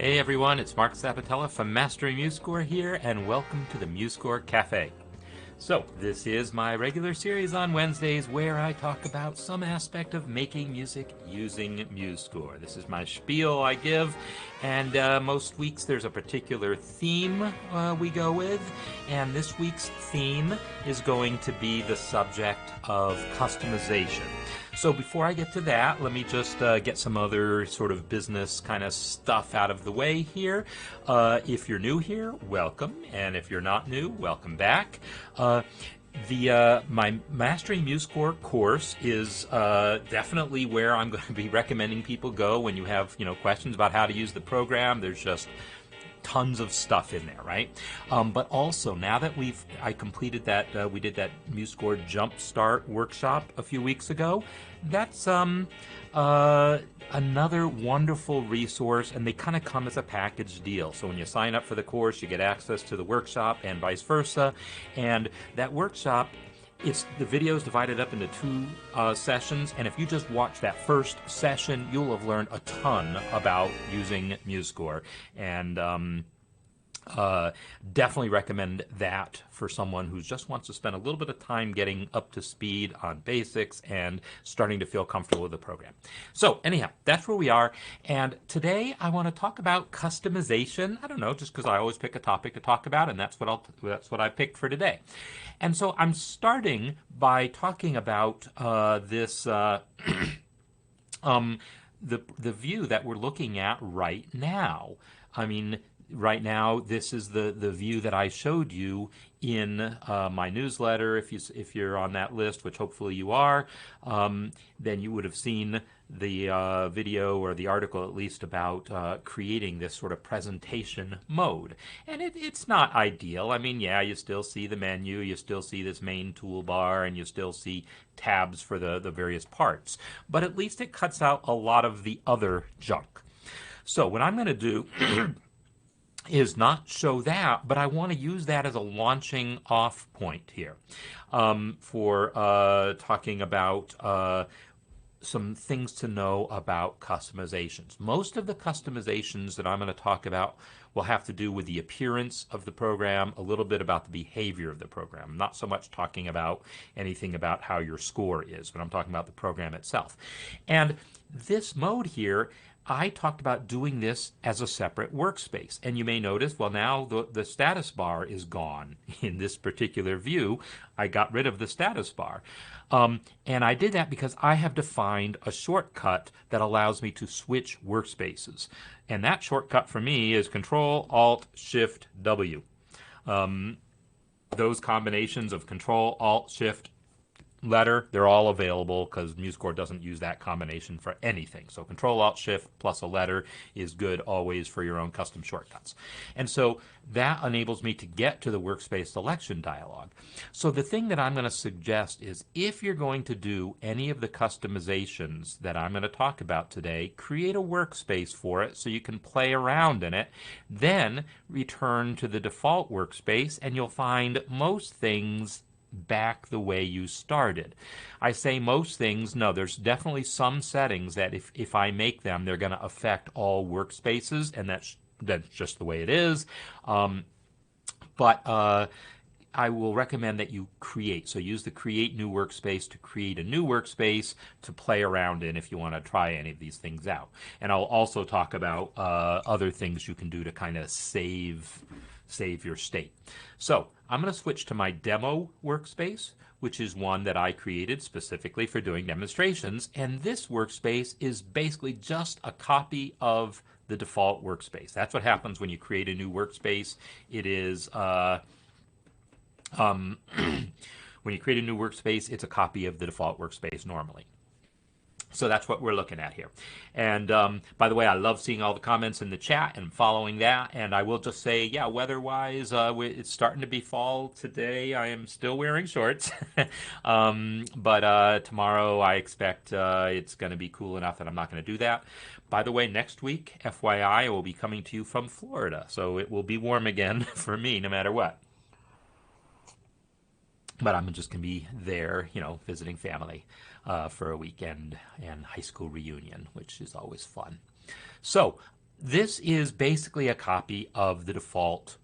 Hey everyone, it's Marc Sabatella from Mastering MuseScore here, and welcome to the MuseScore Café. So, this is my regular series on Wednesdays where I talk about some aspect of making music using MuseScore. This is my spiel I give, and most weeks there's a particular theme we go with, and this week's theme is going to be the subject of customization. So before I get to that, let me just get some other sort of business kind of stuff out of the way here. If you're new here, welcome, and if you're not new, welcome back. My Mastering MuseScore course is definitely where I'm going to be recommending people go when you have questions about how to use the program. There's just tons of stuff in there, right? But also, now that I completed that, we did that MuseScore Jumpstart workshop a few weeks ago. That's another wonderful resource, and they kind of come as a package deal. So when you sign up for the course, you get access to the workshop and vice versa. And that workshop, the video is divided up into two sessions, and if you just watch that first session, you'll have learned a ton about using MuseScore, and definitely recommend that for someone who just wants to spend a little bit of time getting up to speed on basics and starting to feel comfortable with the program. So anyhow, that's where we are, and today I want to talk about customization. I don't know, just because I always pick a topic to talk about, and that's what I picked for today. And so I'm starting by talking about this the view that we're looking at right now. I mean, right now, this is the view that I showed you in my newsletter. If you're on that list, which hopefully you are, then you would have seen the video, or the article at least, about creating this sort of presentation mode. And it's not ideal. I mean, yeah, you still see the menu, you still see this main toolbar, and you still see tabs for the various parts. But at least it cuts out a lot of the other junk. So what I'm going to do is not show that, but I want to use that as a launching off point here for talking about some things to know about customizations. Most of the customizations that I'm going to talk about will have to do with the appearance of the program, a little bit about the behavior of the program. I'm not so much talking about anything about how your score is, but I'm talking about the program itself. And this mode here, I talked about doing this as a separate workspace. And you may notice, well, now the status bar is gone in this particular view. I got rid of the status bar. And I did that because I have defined a shortcut that allows me to switch workspaces. And that shortcut for me is Control-Alt-Shift-W. Those combinations of Control-Alt-Shift letter, they're all available because MuseScore doesn't use that combination for anything. So Control-Alt-Shift plus a letter is good always for your own custom shortcuts. And so that enables me to get to the workspace selection dialog. So the thing that I'm going to suggest is, if you're going to do any of the customizations that I'm going to talk about today, create a workspace for it so you can play around in it, then return to the default workspace, and you'll find most things back the way you started. I say most things, no, there's definitely some settings that if I make them, they're going to affect all workspaces, and that's just the way it is. But I will recommend that you create. So use the create new workspace to create a new workspace to play around in if you want to try any of these things out. And I'll also talk about other things you can do to kind of save your state. So I'm going to switch to my demo workspace, which is one that I created specifically for doing demonstrations. And this workspace is basically just a copy of the default workspace. That's what happens when you create a new workspace. It is when you create a new workspace, it's a copy of the default workspace normally. So that's what we're looking at here. And by the way, I love seeing all the comments in the chat and following that. And I will just say, yeah, weather-wise, it's starting to be fall today. I am still wearing shorts. But tomorrow I expect it's going to be cool enough that I'm not going to do that. By the way, next week, FYI, I will be coming to you from Florida. So it will be warm again for me no matter what. But I'm just going to be there, visiting family for a weekend and high school reunion, which is always fun. So This is basically a copy of the default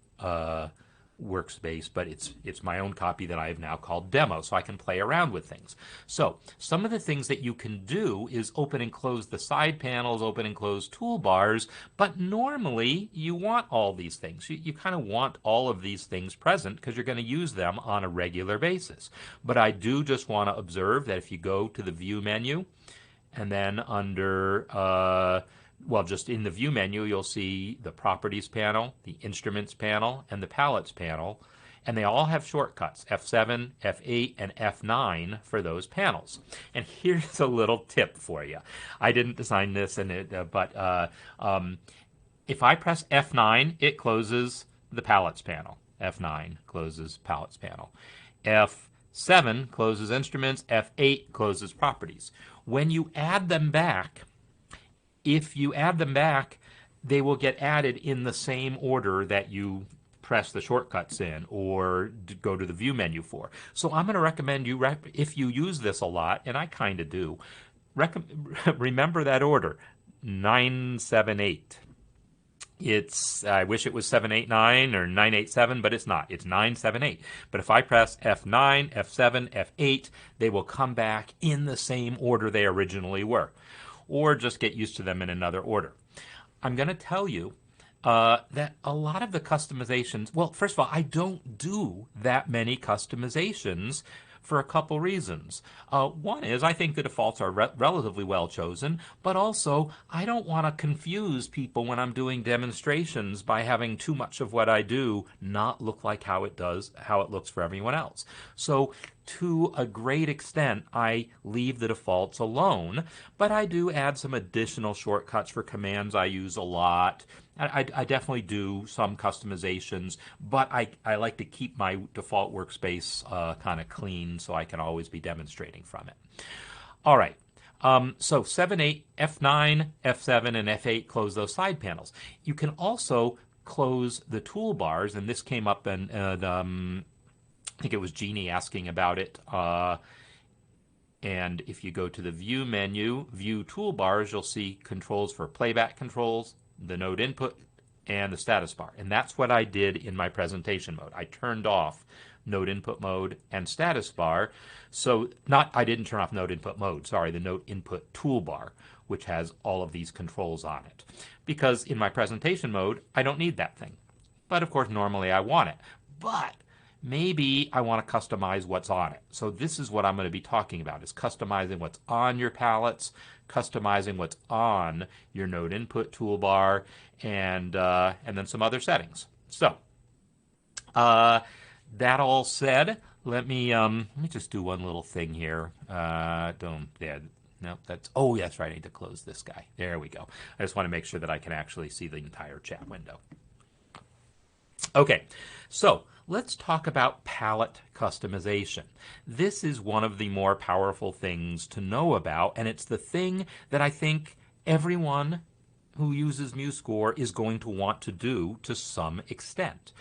workspace, but it's my own copy that I have now called demo, so I can play around with things. So some of the things that you can do is open and close the side panels, open and close toolbars, but normally you want all these things. You kind of want all of these things present because you're going to use them on a regular basis. But I do just want to observe that if you go to the View menu, and then under well, just in the View menu, you'll see the Properties panel, the Instruments panel, and the Palettes panel, and they all have shortcuts, F7, F8, and F9 for those panels. And here's a little tip for you. I didn't design this, but if I press F9, it closes the Palettes panel. F9 closes Palettes panel. F7 closes Instruments, F8 closes Properties. When you add them back, if you add them back, they will get added in the same order that you press the shortcuts in or go to the View menu for. So I'm going to recommend you, if you use this a lot, and I kind of do, remember that order, 978. I wish it was 789 or 987, but it's not. It's 978. But if I press F9, F7, F8, they will come back in the same order they originally were, or just get used to them in another order. I'm going to tell you that a lot of the customizations, well, first of all, I don't do that many customizations for a couple reasons. One is I think the defaults are relatively well chosen, but also I don't want to confuse people when I'm doing demonstrations by having too much of what I do not look like how it looks for everyone else. So to a great extent, I leave the defaults alone, but I do add some additional shortcuts for commands I use a lot. I definitely do some customizations, but I like to keep my default workspace kind of clean so I can always be demonstrating from it. All right. So 7, 8, F9, F7, and F8 close those side panels. You can also close the toolbars, and this came up in I think it was Jeannie asking about it. And if you go to the View menu, View Toolbars, you'll see controls for playback controls, the node input, and the status bar. And that's what I did in my presentation mode. I turned off node input mode and status bar. So I didn't turn off node input mode, sorry, the node input toolbar, which has all of these controls on it. Because in my presentation mode, I don't need that thing. But of course, normally I want it. But maybe I want to customize what's on it. So this is what I'm going to be talking about, is customizing what's on your palettes, customizing what's on your node input toolbar, and then some other settings. So that all said, let me just do one little thing here. No, that's right. I need to close this guy. There we go. I just want to make sure that I can actually see the entire chat window. Okay, so let's talk about palette customization. This is one of the more powerful things to know about, and it's the thing that I think everyone who uses MuseScore is going to want to do to some extent.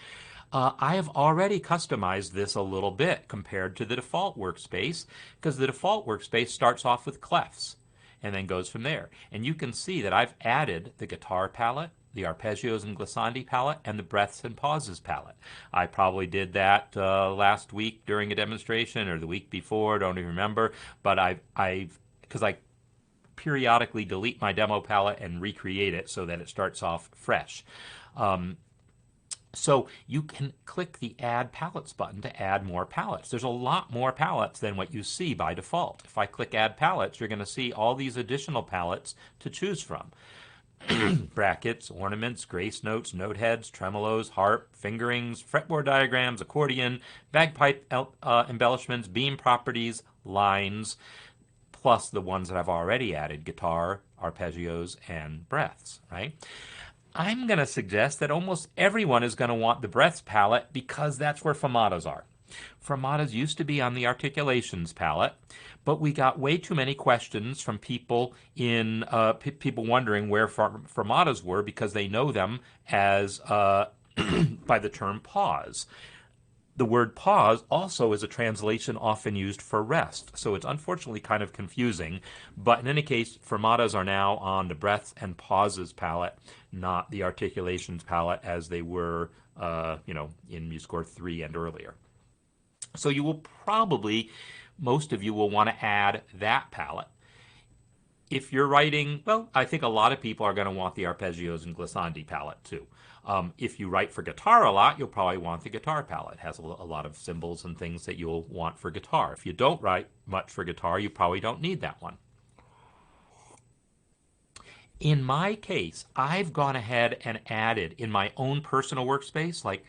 I have already customized this a little bit compared to the default workspace, because the default workspace starts off with clefs and then goes from there. And you can see that I've added the guitar palette, the arpeggios and glissandi palette, and the breaths and pauses palette. I probably did that last week during a demonstration, or the week before, don't even remember, but because I periodically delete my demo palette and recreate it so that it starts off fresh. So you can click the Add Palettes button to add more palettes. There's a lot more palettes than what you see by default. If I click Add Palettes, you're going to see all these additional palettes to choose from. Brackets, ornaments, grace notes, note heads, tremolos, harp, fingerings, fretboard diagrams, accordion, bagpipe embellishments, beam properties, lines, plus the ones that I've already added, guitar, arpeggios, and breaths, right? I'm going to suggest that almost everyone is going to want the breaths palette because that's where fermatas are. Fermatas used to be on the articulations palette, but we got way too many questions from people people wondering where fermatas were because they know them as by the term pause. The word pause also is a translation often used for rest, so it's unfortunately kind of confusing. But in any case, fermatas are now on the breaths and pauses palette, not the articulations palette as they were, in MuseScore 3 and earlier. So you will probably, most of you will want to add that palette. If you're writing, well, I think a lot of people are going to want the arpeggios and glissandi palette too. If you write for guitar a lot, you'll probably want the guitar palette. It has a lot of symbols and things that you'll want for guitar. If you don't write much for guitar, you probably don't need that one. In my case, I've gone ahead and added in my own personal workspace, like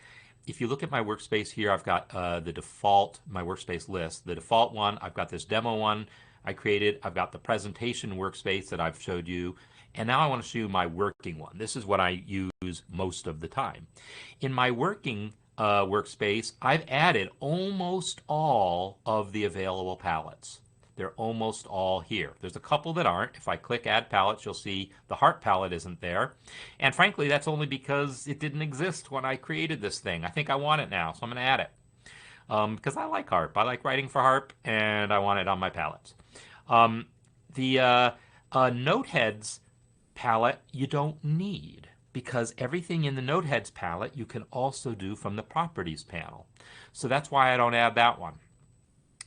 if you look at my workspace here, I've got the default, my workspace list. The default one, I've got this demo one I created. I've got the presentation workspace that I've showed you. And now I want to show you my working one. This is what I use most of the time. In my working workspace, I've added almost all of the available palettes. They're almost all here. There's a couple that aren't. If I click Add Palettes, you'll see the harp palette isn't there. And frankly, that's only because it didn't exist when I created this thing. I think I want it now, so I'm going to add it. Because I like harp. I like writing for harp, and I want it on my palettes. The Noteheads palette you don't need, because everything in the Noteheads palette you can also do from the Properties panel. So that's why I don't add that one.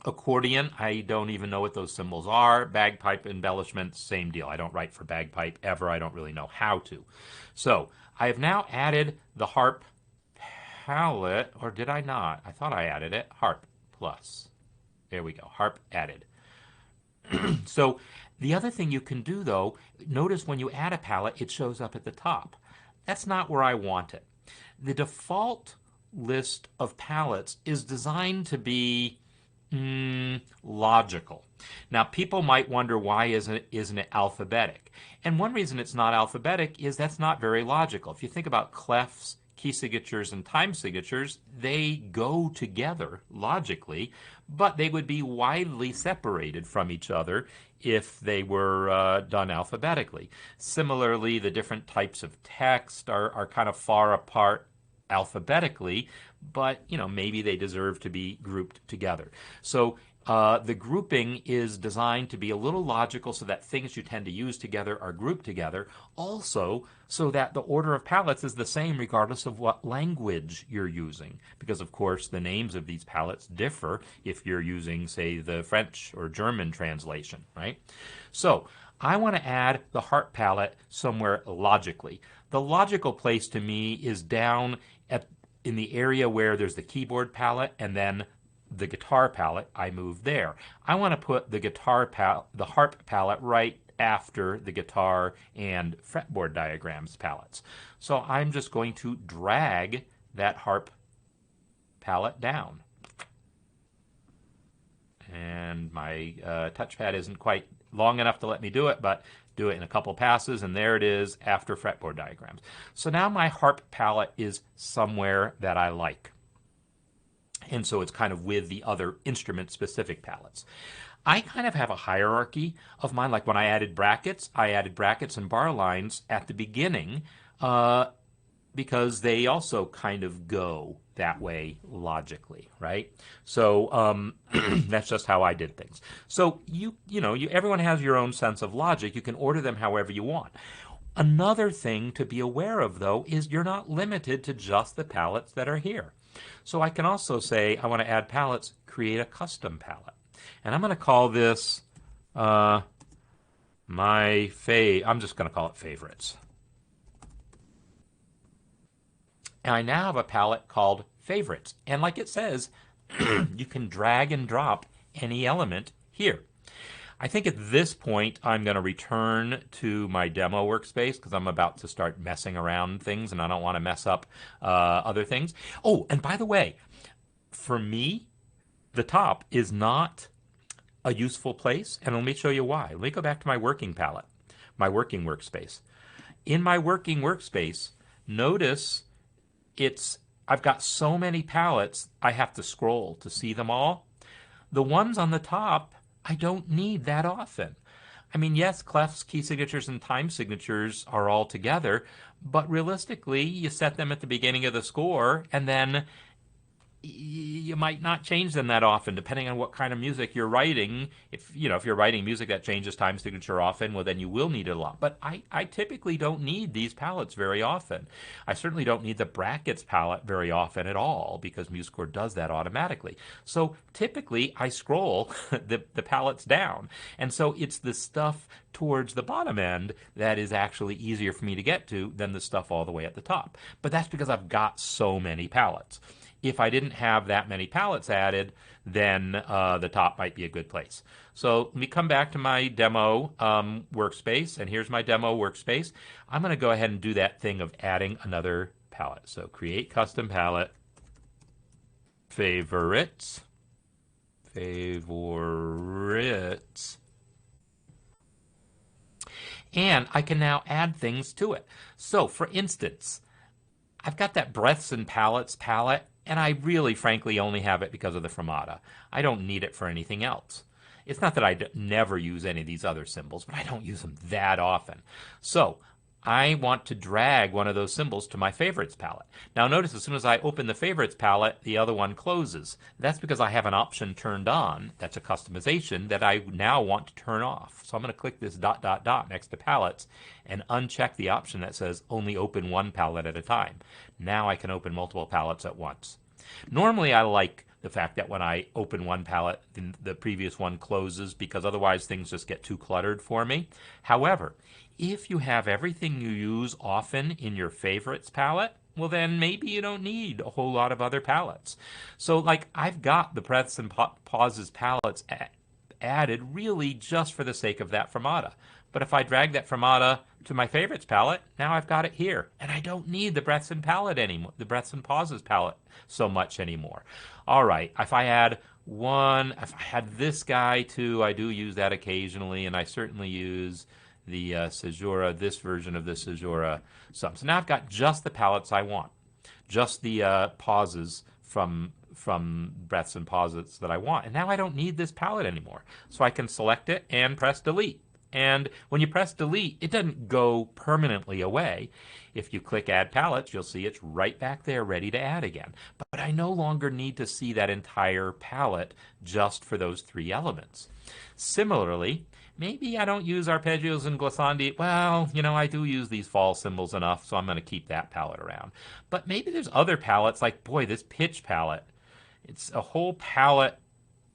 Accordion, I don't even know what those symbols are. Bagpipe embellishments, same deal. I don't write for bagpipe ever. I don't really know how to. So I have now added the harp palette, or did I not? I thought I added it. Harp plus. There we go. Harp added. So the other thing you can do, though, notice when you add a palette, it shows up at the top. That's not where I want it. The default list of palettes is designed to be logical. Now, people might wonder why isn't it alphabetic? And one reason it's not alphabetic is that's not very logical. If you think about clefs, key signatures, and time signatures, they go together logically, but they would be widely separated from each other if they were done alphabetically. Similarly, the different types of text are kind of far apart alphabetically, but maybe they deserve to be grouped together. So the grouping is designed to be a little logical so that things you tend to use together are grouped together. Also, so that the order of palettes is the same regardless of what language you're using. Because, of course, the names of these palettes differ if you're using, say, the French or German translation, right? So I want to add the harp palette somewhere logically. The logical place to me is down in the area where there's the keyboard palette and then the guitar palette. I move there. I want to put the the harp palette right after the guitar and fretboard diagrams palettes. So I'm just going to drag that harp palette down. And my touchpad isn't quite long enough to let me do it, but do it in a couple passes, and there it is after fretboard diagrams. So now my harp palette is somewhere that I like. And so it's kind of with the other instrument-specific palettes. I kind of have a hierarchy of mine. Like when I added brackets and bar lines at the beginning because they also kind of go that way logically, right? So that's just how I did things. So everyone has your own sense of logic. You can order them however you want. Another thing to be aware of, though, is you're not limited to just the palettes that are here. So I can also say I want to add palettes, create a custom palette. And I'm going to call this I'm just going to call it favorites. And I now have a palette called favorites. And like it says, you can drag and drop any element here. I think at this point I'm going to return to my demo workspace because I'm about to start messing around things and I don't want to mess up other things. Oh, and by the way, for me, the top is not a useful place, and let me show you why. Let me go back to my working palette, my working workspace. In my working workspace, notice I've got so many palettes I have to scroll to see them all. The ones on the top I don't need that often. I mean, yes, clefs, key signatures, and time signatures are all together, but realistically, you set them at the beginning of the score, and then you might not change them that often, depending on what kind of music you're writing. If you're writing music that changes time signature often, well, then you will need it a lot. But I typically don't need these palettes very often. I certainly don't need the brackets palette very often at all, because MuseScore does that automatically. So typically I scroll the palettes down, and so it's the stuff towards the bottom end that is actually easier for me to get to than the stuff all the way at the top. But that's because I've got so many palettes. If I didn't have that many palettes added, then the top might be a good place. So let me come back to my demo workspace, and here's my demo workspace. I'm going to go ahead and do that thing of adding another palette. So create custom palette, favorites, and I can now add things to it. So for instance, I've got that breaths and palettes palette, and I really, frankly, only have it because of the fermata. I don't need it for anything else. It's not that I never use any of these other symbols, but I don't use them that often. So I want to drag one of those symbols to my favorites palette. Now notice as soon as I open the favorites palette, the other one closes. That's because I have an option turned on, that's a customization, that I now want to turn off. So I'm going to click this dot dot dot next to palettes and uncheck the option that says only open one palette at a time. Now I can open multiple palettes at once. Normally I like the fact that when I open one palette, the previous one closes, because otherwise things just get too cluttered for me. However, if you have everything you use often in your favorites palette, well then maybe you don't need a whole lot of other palettes. So like I've got the breaths and pauses palettes added really just for the sake of that fermata. But if I drag that fermata to my favorites palette, now I've got it here. And I don't need the breaths and palette anymore, the breaths and pauses palette so much anymore. All right, if I had this guy too, I do use that occasionally, and I certainly use the Caesura, this version of the Caesura some. So now I've got just the palettes I want, just the pauses from breaths and pauses that I want. And now I don't need this palette anymore. So I can select it and press delete. And when you press delete, it doesn't go permanently away. If you click add palettes, you'll see it's right back there ready to add again. But I no longer need to see that entire palette just for those three elements. Similarly, maybe I don't use arpeggios and glissandi. Well, I do use these fall symbols enough, so I'm going to keep that palette around. But maybe there's other palettes, like, boy, this pitch palette. It's a whole palette,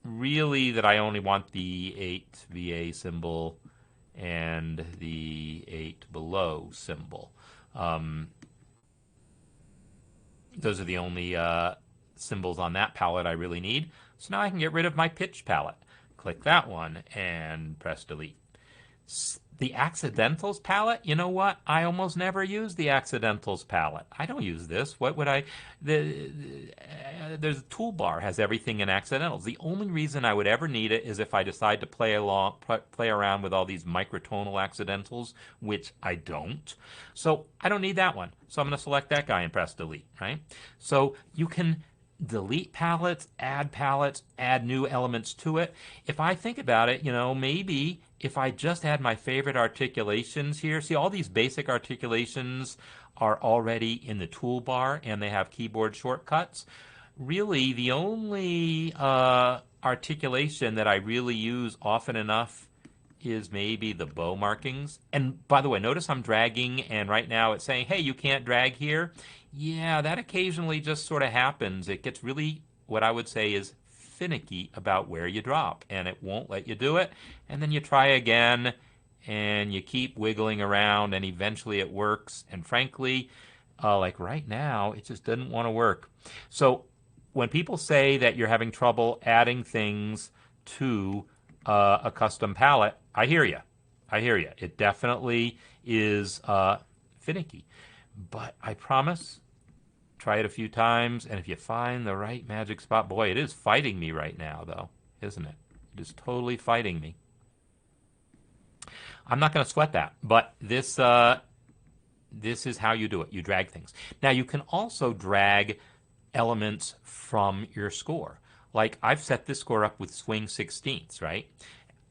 really, that I only want the 8 VA symbol and the 8 below symbol. Those are the only symbols on that palette I really need. So now I can get rid of my pitch palette. Click that one and press delete. The accidentals palette, you know what? I almost never use the accidentals palette. I don't use this. What would I? There's a toolbar has everything in accidentals. The only reason I would ever need it is if I decide to play around with all these microtonal accidentals, which I don't. So I don't need that one. So I'm going to select that guy and press delete. Right? So you can delete palettes, add new elements to it. If I think about it, maybe if I just had my favorite articulations here, see all these basic articulations are already in the toolbar and they have keyboard shortcuts. Really, the only articulation that I really use often enough is maybe the bow markings. And by the way, notice I'm dragging, and right now it's saying, hey, you can't drag here. Yeah, that occasionally just sort of happens. It gets really, what I would say is finicky about where you drop, and it won't let you do it. And then you try again, and you keep wiggling around, and eventually it works. And frankly, like right now, it just doesn't want to work. So when people say that you're having trouble adding things to a custom palette, I hear you. It definitely is finicky. But I promise, try it a few times, and if you find the right magic spot, boy, it is fighting me right now, though, isn't it? It is totally fighting me. I'm not going to sweat that, but this is how you do it. You drag things. Now, you can also drag elements from your score. Like, I've set this score up with swing 16ths, right?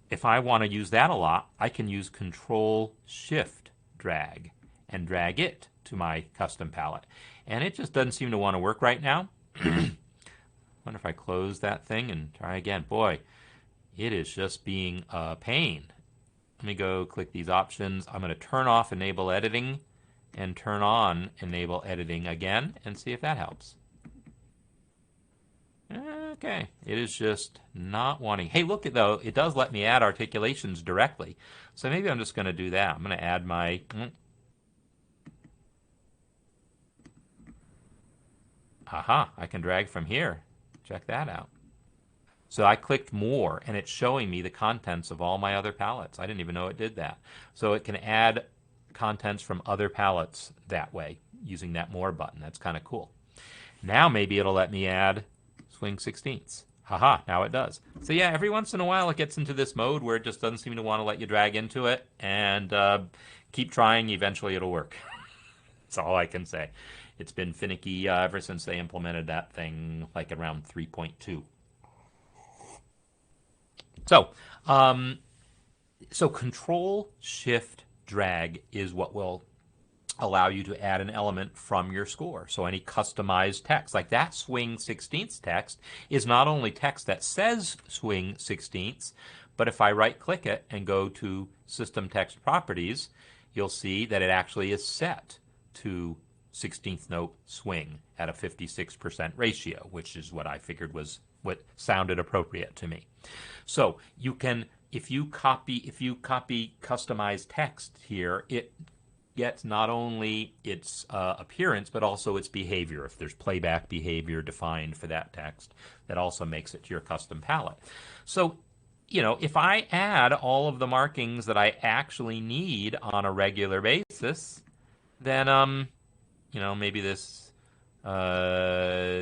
If I want to use that a lot, I can use Control-Shift drag and drag it to my custom palette. And it just doesn't seem to want to work right now. wonder if I close that thing and try again. Boy, it is just being a pain. Let me go click these options. I'm going to turn off enable editing and turn on enable editing again and see if that helps. Okay, it is just not wanting. Hey, look, though, it does let me add articulations directly. So maybe I'm just going to do that. I'm going to add my... Aha, I can drag from here. Check that out. So I clicked more, and it's showing me the contents of all my other palettes. I didn't even know it did that. So it can add contents from other palettes that way, using that more button. That's kind of cool. Now maybe it'll let me add swing 16ths. Haha, now it does. So yeah, every once in a while it gets into this mode where it just doesn't seem to want to let you drag into it, and keep trying, eventually it'll work. That's all I can say. It's been finicky ever since they implemented that thing like around 3.2. So, so Control Shift Drag is what will allow you to add an element from your score. So any customized text, like that swing 16ths text, is not only text that says swing 16ths, but if I right click it and go to System Text Properties, you'll see that it actually is set to 16th note swing at a 56% ratio, which is what I figured was what sounded appropriate to me. So you can, if you copy customized text here, it gets not only its appearance, but also its behavior. If there's playback behavior defined for that text, that also makes it to your custom palette. So, you know, if I add all of the markings that I actually need on a regular basis, then, you know, maybe this,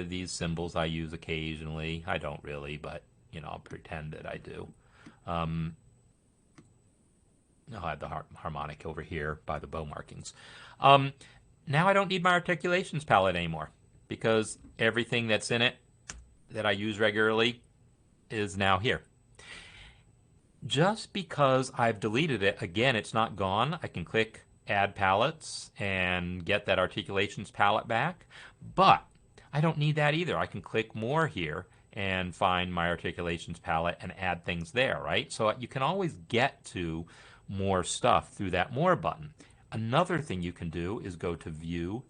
these symbols I use occasionally. I don't really, but, you know, I'll pretend that I do. I'll add the harmonic over here by the bow markings. Now I don't need my articulations palette anymore because everything that's in it that I use regularly is now here. Just because I've deleted it, again, it's not gone. I can click Add Palettes and get that articulations palette back, but I don't need that either. I can click More here and find my articulations palette and add things there, right? So you can always get to more stuff through that More button. Another thing you can do is go to View,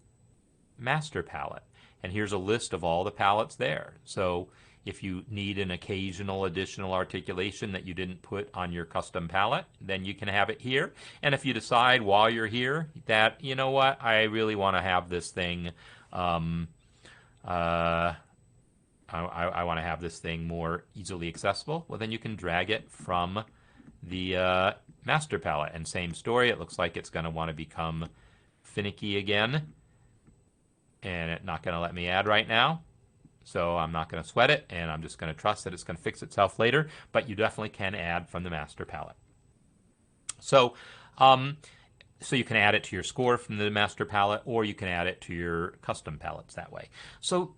Master Palette, and here's a list of all the palettes there. So if you need an occasional additional articulation that you didn't put on your custom palette, then you can have it here. And if you decide while you're here that, you know what, I really want to have this thing, I want to have this thing more easily accessible, well, then you can drag it from the master palette. And same story, it looks like it's going to want to become finicky again. And it's not going to let me add right now. So I'm not going to sweat it, and I'm just going to trust that it's going to fix itself later. But you definitely can add from the master palette. So, so you can add it to your score from the master palette, or you can add it to your custom palettes that way. So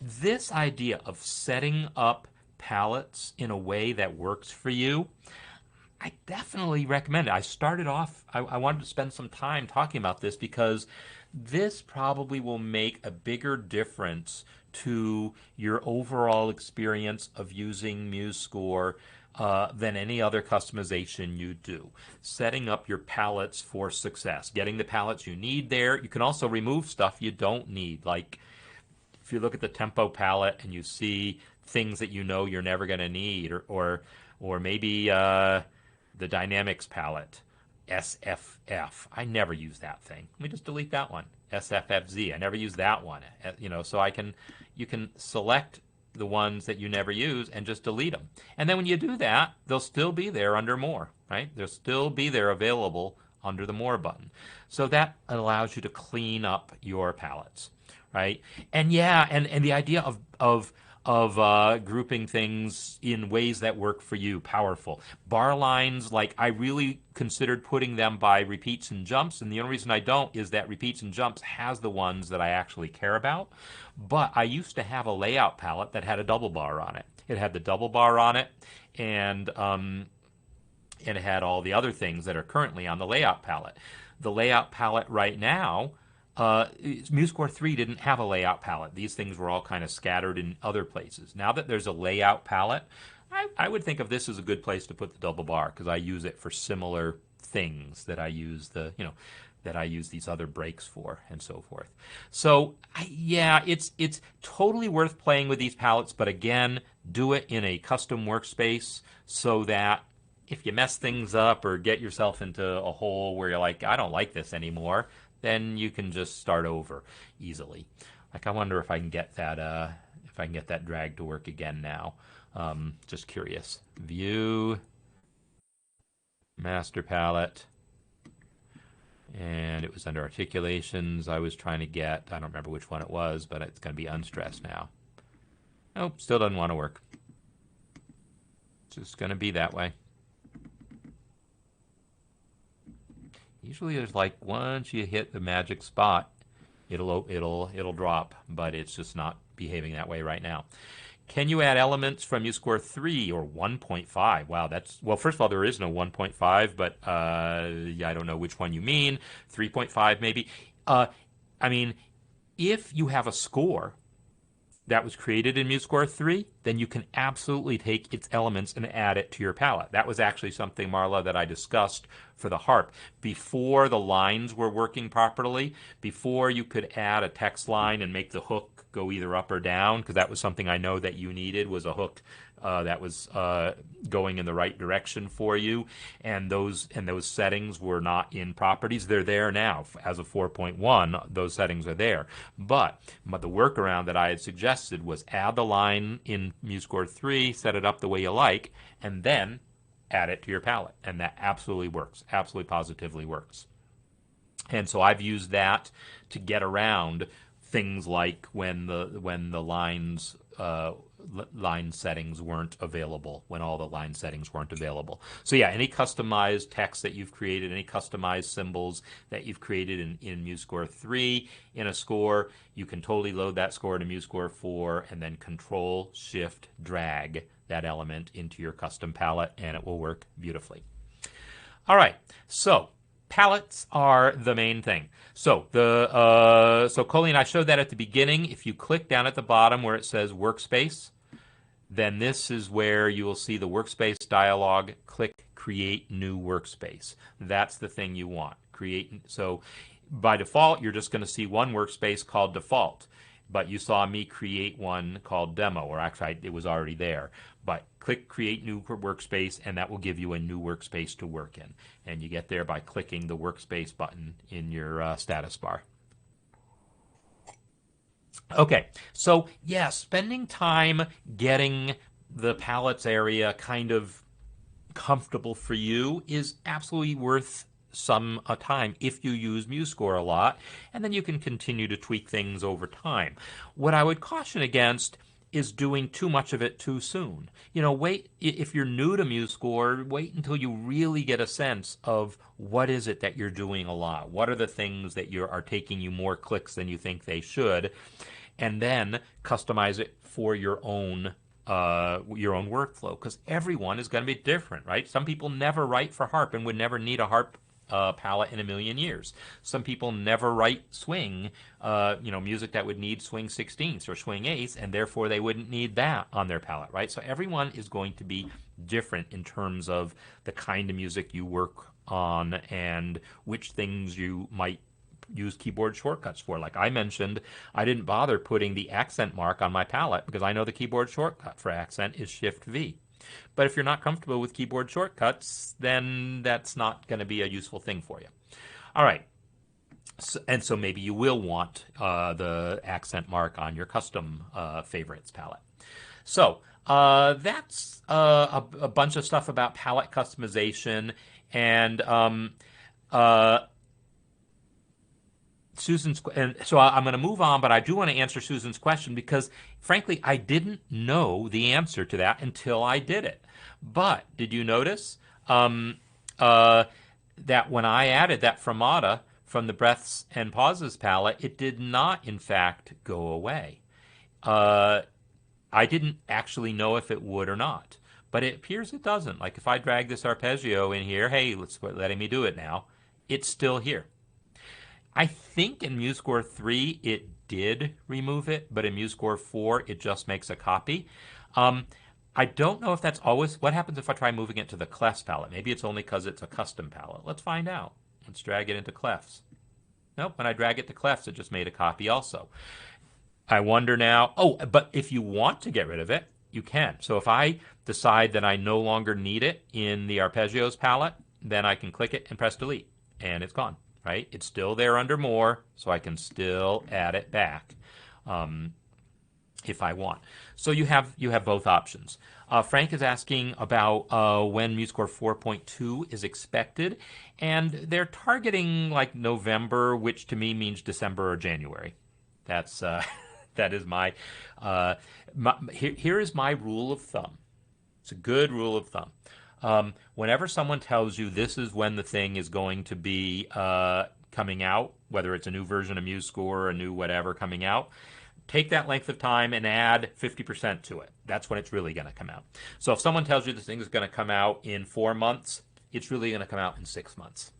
this idea of setting up palettes in a way that works for you, I definitely recommend it. I started off, I wanted to spend some time talking about this because this probably will make a bigger difference to your overall experience of using MuseScore than any other customization you do. Setting up your palettes for success, getting the palettes you need there. You can also remove stuff you don't need. Like if you look at the tempo palette and you see things that you know you're never going to need, or maybe the dynamics palette, SFF. I never use that thing. Let me just delete that one. SFFZ. I never use that one. You know, so you can select the ones that you never use and just delete them. And then when you do that, they'll still be there under More, right? They'll still be there available under the More button. So that allows you to clean up your palettes, right? And yeah, and the idea of grouping things in ways that work for you, powerful. Bar lines, like I really considered putting them by repeats and jumps, and the only reason I don't is that repeats and jumps has the ones that I actually care about. But I used to have a layout palette that had a double bar on it. It had the double bar on it, and it had all the other things that are currently on the layout palette. The layout palette right now MuseScore 3 didn't have a layout palette. These things were all kind of scattered in other places. Now that there's a layout palette, I would think of this as a good place to put the double bar because I use it for similar things that I use that I use these other breaks for and so forth. So yeah, it's totally worth playing with these palettes, but again, do it in a custom workspace so that if you mess things up or get yourself into a hole where you're like, I don't like this anymore, then you can just start over easily. Like I wonder if I can get that drag to work again now. Just curious. View, master palette, and it was under articulations. I was trying to get, I don't remember which one it was, but it's going to be unstressed now. Nope, still doesn't want to work. It's just going to be that way. Usually there's like once you hit the magic spot, it'll drop, but it's just not behaving that way right now. Can you add elements from MuseScore 3 or 1.5? Wow, well, first of all, there is no 1.5, but yeah, I don't know which one you mean. 3.5 maybe. I mean, if you have a score that was created in MuseScore 3, then you can absolutely take its elements and add it to your palette. That was actually something, Marla, that I discussed for the harp. Before the lines were working properly, before you could add a text line and make the hook go either up or down, because that was something I know that you needed, was a hook that was going in the right direction for you, and those settings were not in properties. They're there now. As of 4.1, those settings are there. But the workaround that I had suggested was add the line in MuseScore 3, set it up the way you like, and then add it to your palette. And that absolutely works. Absolutely positively works. And so I've used that to get around things like when the lines line settings weren't available, when all the line settings weren't available. So yeah, any customized text that you've created, any customized symbols that you've created in MuseScore 3 in a score, you can totally load that score into MuseScore 4 and then Control Shift drag that element into your custom palette, and it will work beautifully. All right, so palettes are the main thing. So so Colleen, I showed that at the beginning. If you click down at the bottom where it says Workspace, then this is where you will see the Workspace dialog. Click Create New Workspace. That's the thing you want. So by default, you're just going to see one workspace called Default. But you saw me create one called Demo, or actually it was already there. But click Create New Workspace, and that will give you a new workspace to work in. And you get there by clicking the Workspace button in your status bar. Okay, so yeah, spending time getting the palettes area kind of comfortable for you is absolutely worth some time if you use MuseScore a lot, and then you can continue to tweak things over time. What I would caution against is doing too much of it too soon. Wait, if you're new to MuseScore, wait until you really get a sense of what is it that you're doing a lot. What are the things that are taking you more clicks than you think they should, and then customize it for your own workflow, because everyone is going to be different, right? Some people never write for harp and would never need a harp palette in a million years. Some people never write swing, music that would need swing 16ths or swing 8ths, and therefore they wouldn't need that on their palette, right? So everyone is going to be different in terms of the kind of music you work on and which things you might use keyboard shortcuts for. Like I mentioned, I didn't bother putting the accent mark on my palette because I know the keyboard shortcut for accent is Shift V. But if you're not comfortable with keyboard shortcuts, then that's not going to be a useful thing for you. All right. So maybe you will want the accent mark on your custom favorites palette. So that's a bunch of stuff about palette customization. And so I'm going to move on, but I do want to answer Susan's question because, frankly, I didn't know the answer to that until I did it. But did you notice that when I added that fermata from the breaths and pauses palette, it did not, in fact, go away. I didn't actually know if it would or not, but it appears it doesn't. Like if I drag this arpeggio in here, hey, letting me do it now, it's still here. I think in MuseScore 3 it did remove it, but in MuseScore 4 it just makes a copy. Um, I don't know if that's always what happens if I try moving it to the clefs palette. Maybe it's only because it's a custom palette. Let's find out. Let's drag it into clefs. Nope, when I drag it to clefs, it just made a copy also. I wonder now. Oh, but if you want to get rid of it, you can. So if I decide that I no longer need it in the arpeggios palette, then I can click it and press delete, and it's gone. Right? It's still there under more, so I can still add it back if I want. So you have both options. Frank is asking about when MuseScore 4.2 is expected, and they're targeting like November, which to me means December or January. That's that is here is my rule of thumb. It's a good rule of thumb. Whenever someone tells you this is when the thing is going to be coming out, whether it's a new version of MuseScore or a new whatever coming out, take that length of time and add 50% to it. That's when it's really going to come out. So if someone tells you this thing is going to come out in 4 months, it's really going to come out in 6 months.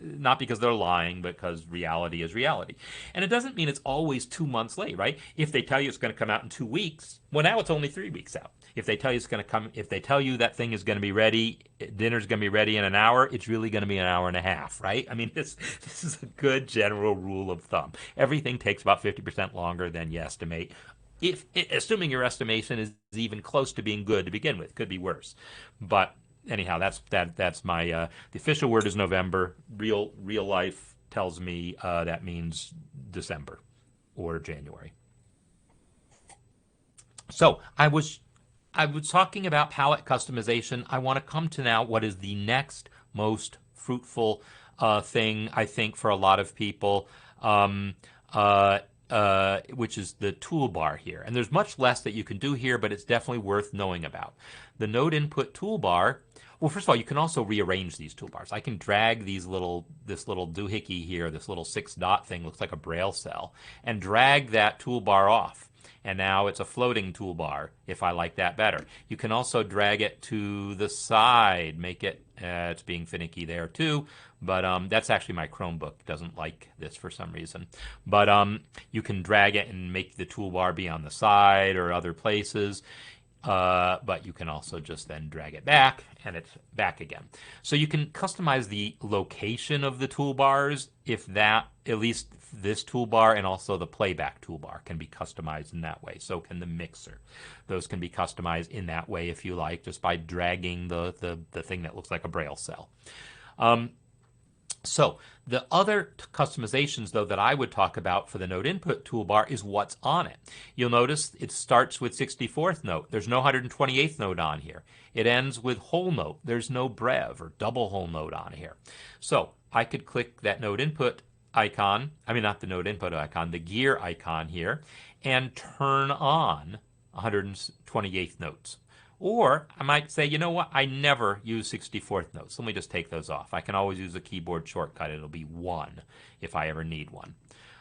Not because they're lying, but because reality is reality. And it doesn't mean it's always 2 months late, right? If they tell you it's going to come out in 2 weeks, well, now it's only 3 weeks out. If they tell you it's going to come, if they tell you that thing is going to be ready, dinner's going to be ready in an hour, it's really going to be an hour and a half, right? I mean, this is a good general rule of thumb. Everything takes about 50% longer than you estimate. Assuming your estimation is even close to being good to begin with, could be worse. But anyhow, that's my the official word is November. Real life tells me that means December or January. So I was talking about palette customization. I want to come to now what is the next most fruitful thing I think for a lot of people. Which is the toolbar here. And there's much less that you can do here, but it's definitely worth knowing about. The node input toolbar, well, first of all, you can also rearrange these toolbars. I can drag this little doohickey here, this little 6-dot thing, looks like a braille cell, and drag that toolbar off. And now it's a floating toolbar if I like that better. You can also drag it to the side, make it, it's being finicky there too, but that's actually my Chromebook, doesn't like this for some reason. But you can drag it and make the toolbar be on the side or other places. But you can also just then drag it back and it's back again. So you can customize the location of the toolbars if that, at least this toolbar and also the playback toolbar can be customized in that way. So can the mixer. Those can be customized in that way if you like, just by dragging the thing that looks like a braille cell. So the other customizations, though, that I would talk about for the node input toolbar is what's on it. You'll notice it starts with 64th note. There's no 128th note on here. It ends with whole note. There's no brev or double whole note on here. So I could click that node input icon, I mean not the node input icon, the gear icon here, and turn on 128th notes. Or I might say, you know what, I never use 64th notes. Let me just take those off. I can always use a keyboard shortcut. It'll be 1 if I ever need one.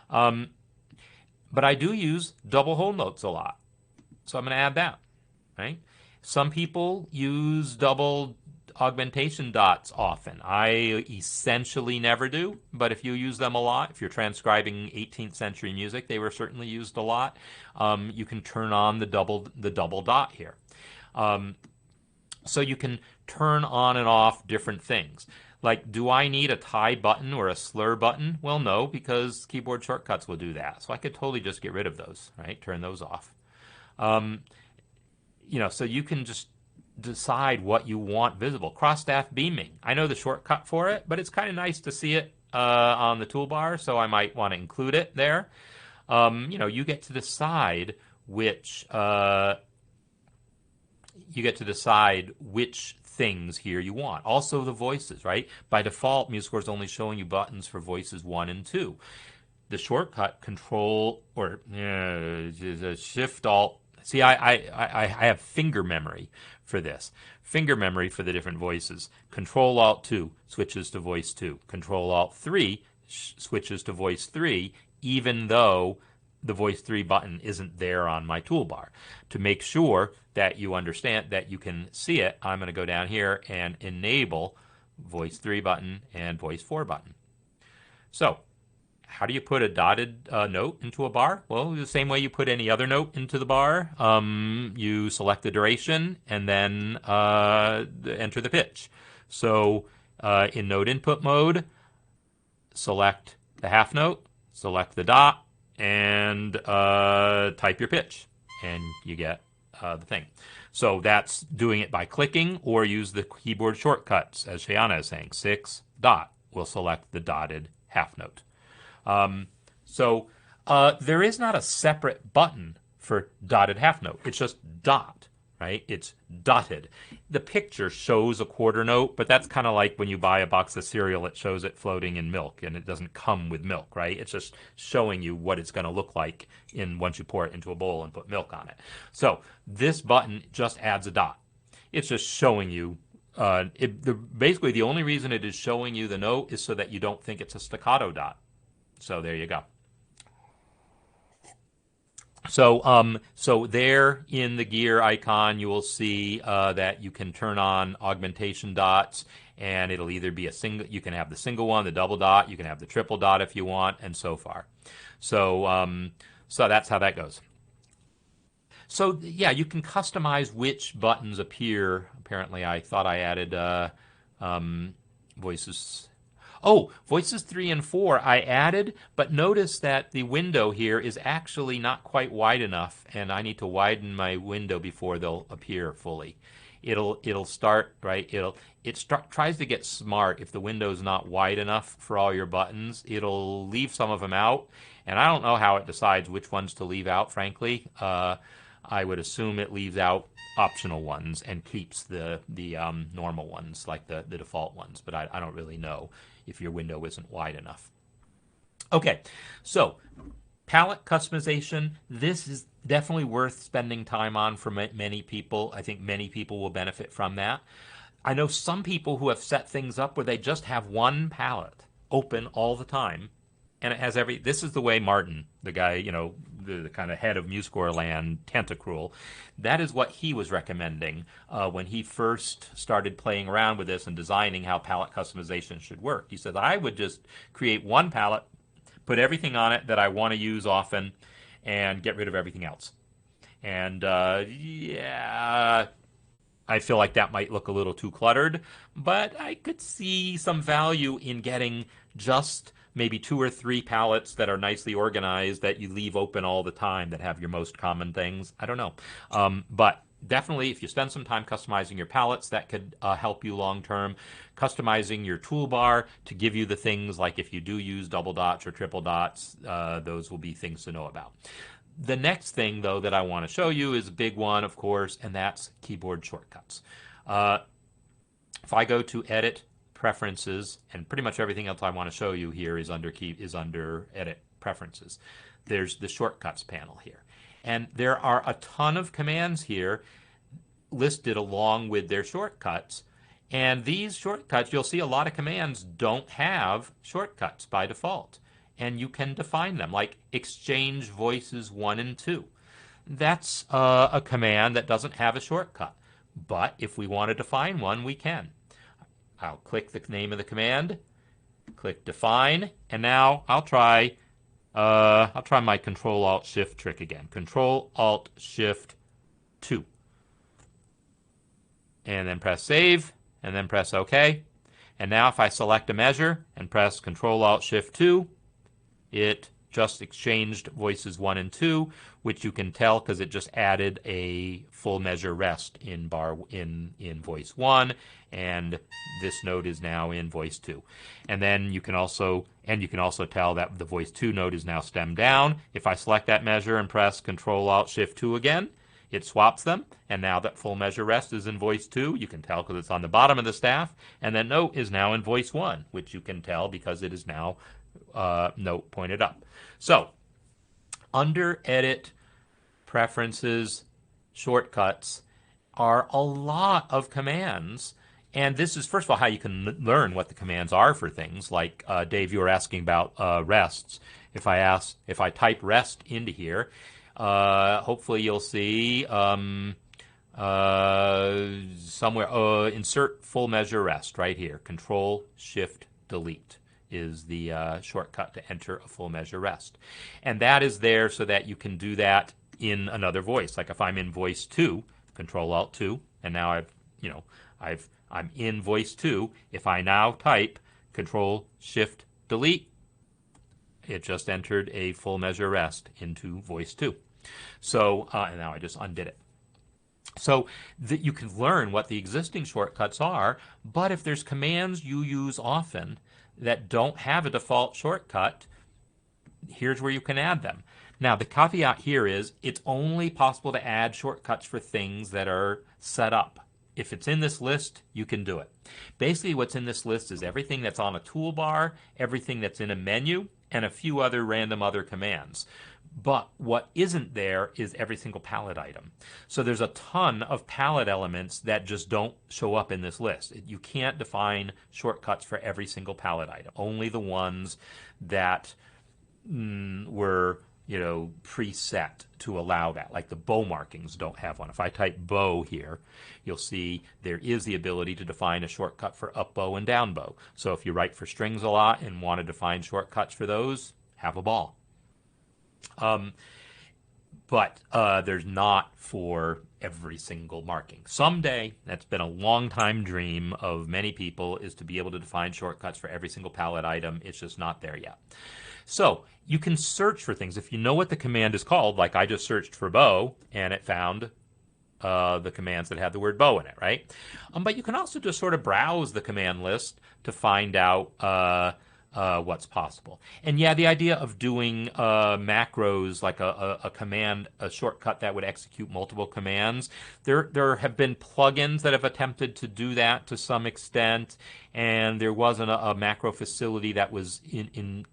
But I do use double whole notes a lot. So I'm going to add that. Right? Some people use double augmentation dots often. I essentially never do, but if you use them a lot, if you're transcribing 18th century music, they were certainly used a lot. You can turn on the double dot here. So you can turn on and off different things. Like, do I need a tie button or a slur button? Well, no, because keyboard shortcuts will do that. So I could totally just get rid of those, right? Turn those off. So you can just decide what you want visible. Cross-staff beaming. I know the shortcut for it, but it's kind of nice to see it on the toolbar, so I might want to include it there. You get to decide which things here you want. Also the voices, right? By default, MuseScore is only showing you buttons for voices 1 and 2. The shortcut Control or Shift Alt. See, I have finger memory for this. Finger memory for the different voices. Control Alt 2 switches to voice 2. Control Alt 3 switches to voice 3, even though the voice 3 button isn't there on my toolbar. To make sure that you understand that you can see it, I'm going to go down here and enable voice 3 button and voice 4 button. So how do you put a dotted note into a bar? Well, the same way you put any other note into the bar. You select the duration and then enter the pitch. So in note input mode, select the half note, select the dot, and type your pitch, and you get the thing. So that's doing it by clicking, or use the keyboard shortcuts, as Shayana is saying. 6 dot will select the dotted half note. So there is not a separate button for dotted half note. It's just dot, right? It's dotted. The picture shows a quarter note, but that's kind of like when you buy a box of cereal, it shows it floating in milk, and it doesn't come with milk, right? It's just showing you what it's going to look like once you pour it into a bowl and put milk on it. So this button just adds a dot. It's just showing you. Basically, the only reason it is showing you the note is so that you don't think it's a staccato dot. So there you go. So there in the gear icon, you will see that you can turn on augmentation dots, and it'll either be a single. You can have the single one, the double dot. You can have the triple dot if you want, and so far. So that's how that goes. So yeah, you can customize which buttons appear. Apparently, I thought I added voices. Oh, voices 3 and 4 I added, but notice that the window here is actually not quite wide enough, and I need to widen my window before they'll appear fully. It'll start, right? It tries to get smart. If the window's not wide enough for all your buttons, it'll leave some of them out, and I don't know how it decides which ones to leave out, frankly. I would assume it leaves out optional ones and keeps the normal ones, like the default ones, but I don't really know if your window isn't wide enough. Okay, so palette customization. This is definitely worth spending time on for many people. I think many people will benefit from that. I know some people who have set things up where they just have one palette open all the time, and it has this is the way Martin, the guy, the kind of head of MuseScore land, Tentacruel, that is what he was recommending when he first started playing around with this and designing how palette customization should work. He said, I would just create one palette, put everything on it that I want to use often, and get rid of everything else. And yeah, I feel like that might look a little too cluttered, but I could see some value in getting just maybe 2 or 3 palettes that are nicely organized that you leave open all the time that have your most common things. I don't know. But definitely, if you spend some time customizing your palettes, that could help you long term. Customizing your toolbar to give you the things like if you do use double dots or triple dots, those will be things to know about. The next thing, though, that I want to show you is a big one, of course, and that's keyboard shortcuts. If I go to Edit, Preferences, and pretty much everything else I want to show you here is under Edit, Preferences. There's the Shortcuts panel here. And there are a ton of commands here listed along with their shortcuts. And these shortcuts, you'll see a lot of commands don't have shortcuts by default. And you can define them, like exchange voices 1 and 2. That's a command that doesn't have a shortcut. But if we want to define one, we can. I'll click the name of the command, click define, and now I'll try my Control-Alt-Shift trick again. Control-Alt-Shift-2. And then press save, and then press OK. And now if I select a measure and press Control-Alt-Shift-2, it just exchanged voices 1 and 2, which you can tell because it just added a full measure rest in voice 1, and this note is now in voice 2. And then you can also tell that the voice 2 note is now stemmed down. If I select that measure and press Control-Alt-Shift-2 again, it swaps them, and now that full measure rest is in voice 2. You can tell because it's on the bottom of the staff, and that note is now in voice 1, which you can tell because it is now note pointed up. So, under Edit, Preferences, Shortcuts are a lot of commands. And this is, first of all, how you can learn what the commands are for things. Like, Dave, you were asking about rests. If I type rest into here, hopefully you'll see somewhere, insert full measure rest right here. Control-Shift-Delete. is the shortcut to enter a full measure rest. And that is there so that you can do that in another voice. Like if I'm in voice 2, Control Alt 2, and now I'm in voice 2. If I now type Control Shift Delete, it just entered a full measure rest into voice 2. So, and now I just undid it. So that you can learn what the existing shortcuts are, but if there's commands you use often that don't have a default shortcut, here's where you can add them. Now, the caveat here is it's only possible to add shortcuts for things that are set up. If it's in this list, you can do it. Basically, what's in this list is everything that's on a toolbar, everything that's in a menu, and a few other random other commands. But what isn't there is every single palette item. So there's a ton of palette elements that just don't show up in this list. You can't define shortcuts for every single palette item. Only the ones that were preset to allow that. Like the bow markings don't have one. If I type bow here, you'll see there is the ability to define a shortcut for up bow and down bow. So if you write for strings a lot and want to define shortcuts for those, have a ball. But there's not for every single marking. Someday, that's been a long time dream of many people, is to be able to define shortcuts for every single palette item. It's just not there yet. So you can search for things. If you know what the command is called, like I just searched for bow, and it found the commands that had the word bow in it, right? But you can also just sort of browse the command list to find out what's possible. And yeah, the idea of doing macros, like a command, a shortcut that would execute multiple commands, there have been plugins that have attempted to do that to some extent, and there wasn't a macro facility that was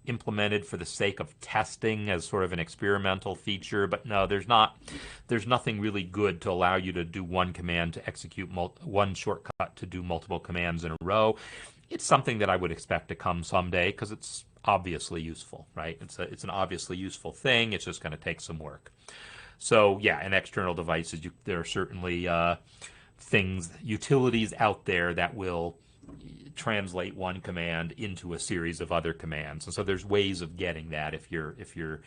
implemented for the sake of testing as sort of an experimental feature. But no, there's nothing really good to allow you to do one command to execute one shortcut to do multiple commands in a row. It's something that I would expect to come someday because it's obviously useful, right? It's an obviously useful thing. It's just going to take some work. So yeah, in external devices, there are certainly utilities out there that will translate one command into a series of other commands, and so there's ways of getting that if you're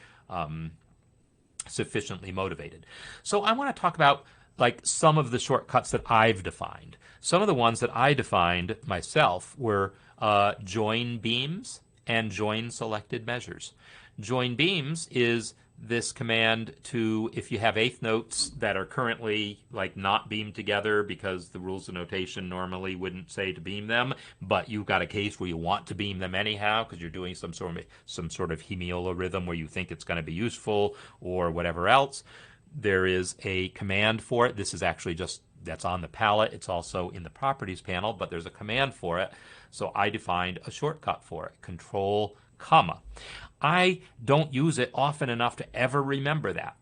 sufficiently motivated. So I want to talk about like some of the shortcuts that I've defined. Some of the ones that I defined myself were join beams and join selected measures. Join beams is this command to, if you have eighth notes that are currently like not beamed together because the rules of notation normally wouldn't say to beam them, but you've got a case where you want to beam them anyhow because you're doing some sort of hemiola rhythm where you think it's going to be useful or whatever else. There is a command for it. This is actually that's on the palette. It's also in the properties panel, but there's a command for it. So I defined a shortcut for it, Control, comma. I don't use it often enough to ever remember that,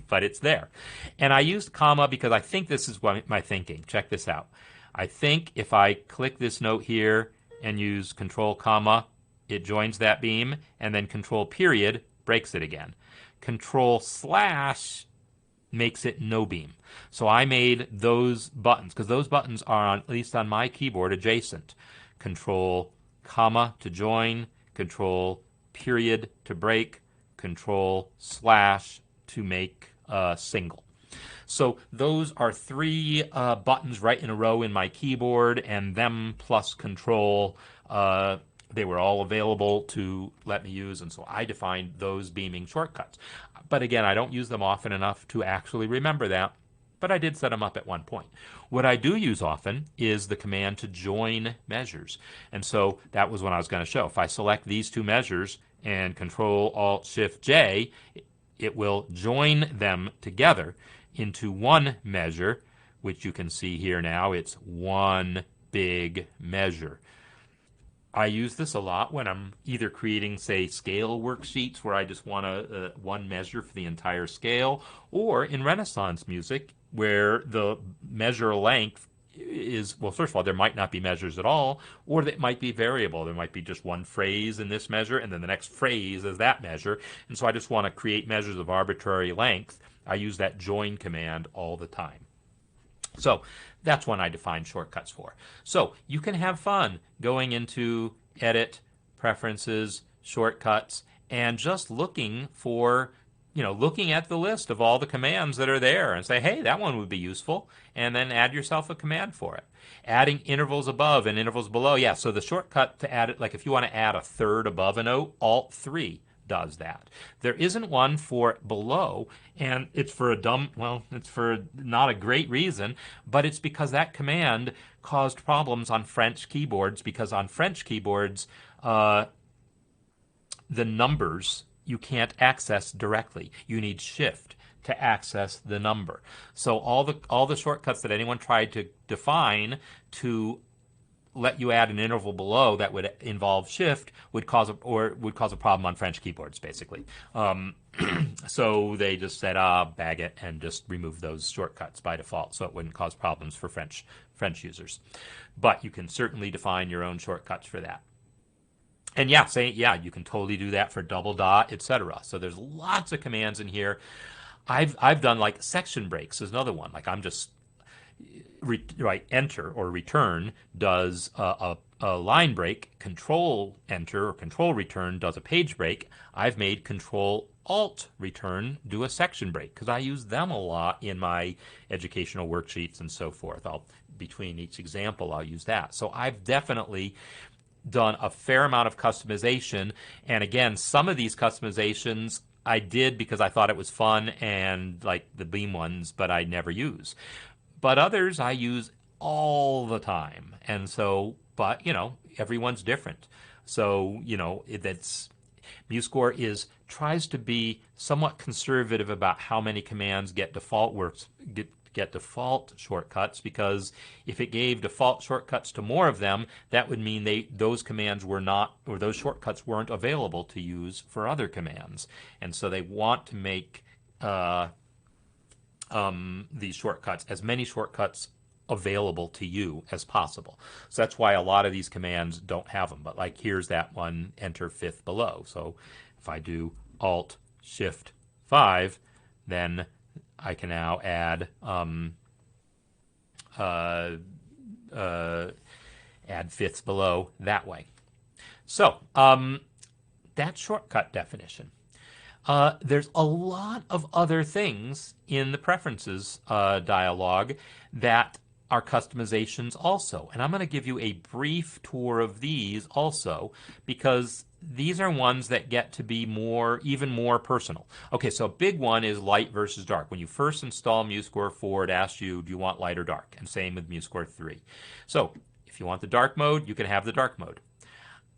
but it's there. And I used comma because I think this is my thinking. Check this out. I think if I click this note here and use Control, comma, it joins that beam, and then Control period breaks it again. Control slash makes it no beam. So I made those buttons, because those buttons are, at least on my keyboard, adjacent. Control, comma to join, Control period to break, Control slash to make single. So those are three buttons right in a row in my keyboard, and them plus Control, they were all available to let me use, and so I defined those beaming shortcuts. But again, I don't use them often enough to actually remember that, but I did set them up at one point. What I do use often is the command to join measures, and so that was what I was going to show. If I select these two measures and Control-Alt-Shift-J, it will join them together into one measure, which you can see here now. It's one big measure. I use this a lot when I'm either creating, say, scale worksheets where I just want one measure for the entire scale, or in Renaissance music where the measure length is, well, first of all, there might not be measures at all, or it might be variable. There might be just one phrase in this measure, and then the next phrase is that measure. And so I just want to create measures of arbitrary length. I use that join command all the time. So that's one I define shortcuts for. So you can have fun going into Edit, preferences, shortcuts, and just looking for, looking at the list of all the commands that are there and say, hey, that one would be useful, and then add yourself a command for it. Adding intervals above and intervals below. Yeah, so the shortcut to add it, like if you want to add a third above a note, Alt 3 does that. There isn't one for below, and it's for it's for not a great reason, but it's because that command caused problems on French keyboards, because on French keyboards, the numbers you can't access directly. You need Shift to access the number. So all the shortcuts that anyone tried to define to let you add an interval below that would involve Shift would cause a problem on French keyboards, basically. So they just said, bag it, and just remove those shortcuts by default, so it wouldn't cause problems for French users. But you can certainly define your own shortcuts for that. And you can totally do that for double dot, etc. So there's lots of commands in here. I've done like section breaks is another one. Like I'm just enter or return does a line break. Control enter or control return does a page break. I've made control alt return do a section break because I use them a lot in my educational worksheets and so forth. Between each example I'll use that. So I've definitely done a fair amount of customization, and again, some of these customizations I did because I thought it was fun, and like the Beam ones, but I never use. But others I use all the time, and so, but everyone's different. So that's MuseScore tries to be somewhat conservative about how many commands get default shortcuts, because if it gave default shortcuts to more of them, that would mean those commands were not, or those shortcuts weren't available to use for other commands. And so they want to make these shortcuts, as many shortcuts available to you as possible. So that's why a lot of these commands don't have them. But like here's that one, enter fifth below. So if I do Alt Shift 5, then I can now add add fifths below that way. So that's shortcut definition. There's a lot of other things in the preferences dialog that are customizations also. And I'm going to give you a brief tour of these also, because these are ones that get to be even more personal. Okay, so a big one is light versus dark. When you first install MuseScore 4, it asks you, do you want light or dark? And same with MuseScore 3. So if you want the dark mode, you can have the dark mode.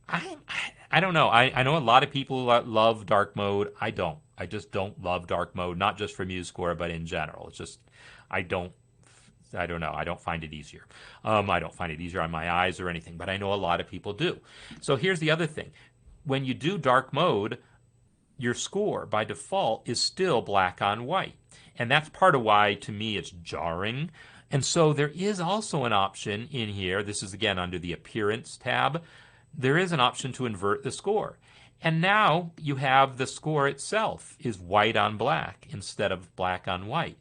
I don't know. I know a lot of people love dark mode. I don't. I just don't love dark mode, not just for MuseScore, but in general. It's just, I don't know. I don't find it easier. I don't find it easier on my eyes or anything, but I know a lot of people do. So here's the other thing. When you do dark mode, your score by default is still black on white. And that's part of why, to me, it's jarring. And so there is also an option in here. This is, again, under the Appearance tab. There is an option to invert the score. And now you have the score itself is white on black instead of black on white.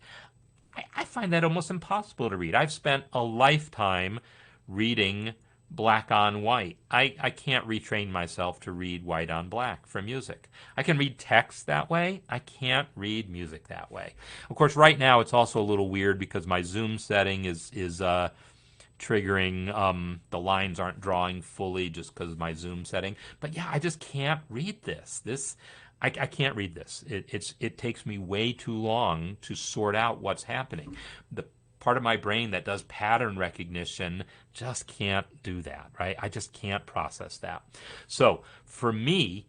I find that almost impossible to read. I've spent a lifetime reading black on white. I can't retrain myself to read white on black for music. I can read text that way. I can't read music that way. Of course, right now it's also a little weird because my zoom setting is triggering, the lines aren't drawing fully just because of my zoom setting. But yeah, I just can't read this. I can't read this. It takes me way too long to sort out what's happening. The part of my brain that does pattern recognition just can't do that, right? I just can't process that. So for me,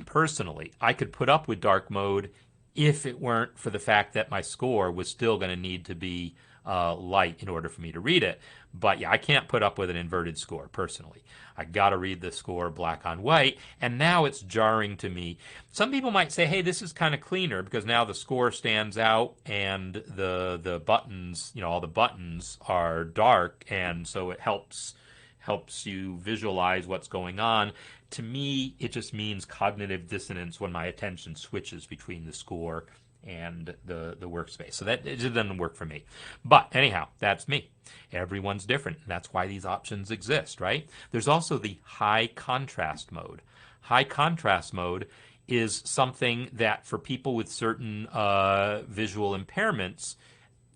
personally, I could put up with dark mode if it weren't for the fact that my score was still going to need to be light in order for me to read it. But yeah, I can't put up with an inverted score personally. I got to read the score black on white, and now it's jarring to me. Some people might say, hey, this is kind of cleaner because now the score stands out and the buttons, all the buttons are dark, and so it helps you visualize what's going on. To me, it just means cognitive dissonance when my attention switches between the score and the workspace. So that it doesn't work for me. But anyhow, that's me. Everyone's different. That's why these options exist, right? There's also the high contrast mode. High contrast mode is something that for people with certain visual impairments,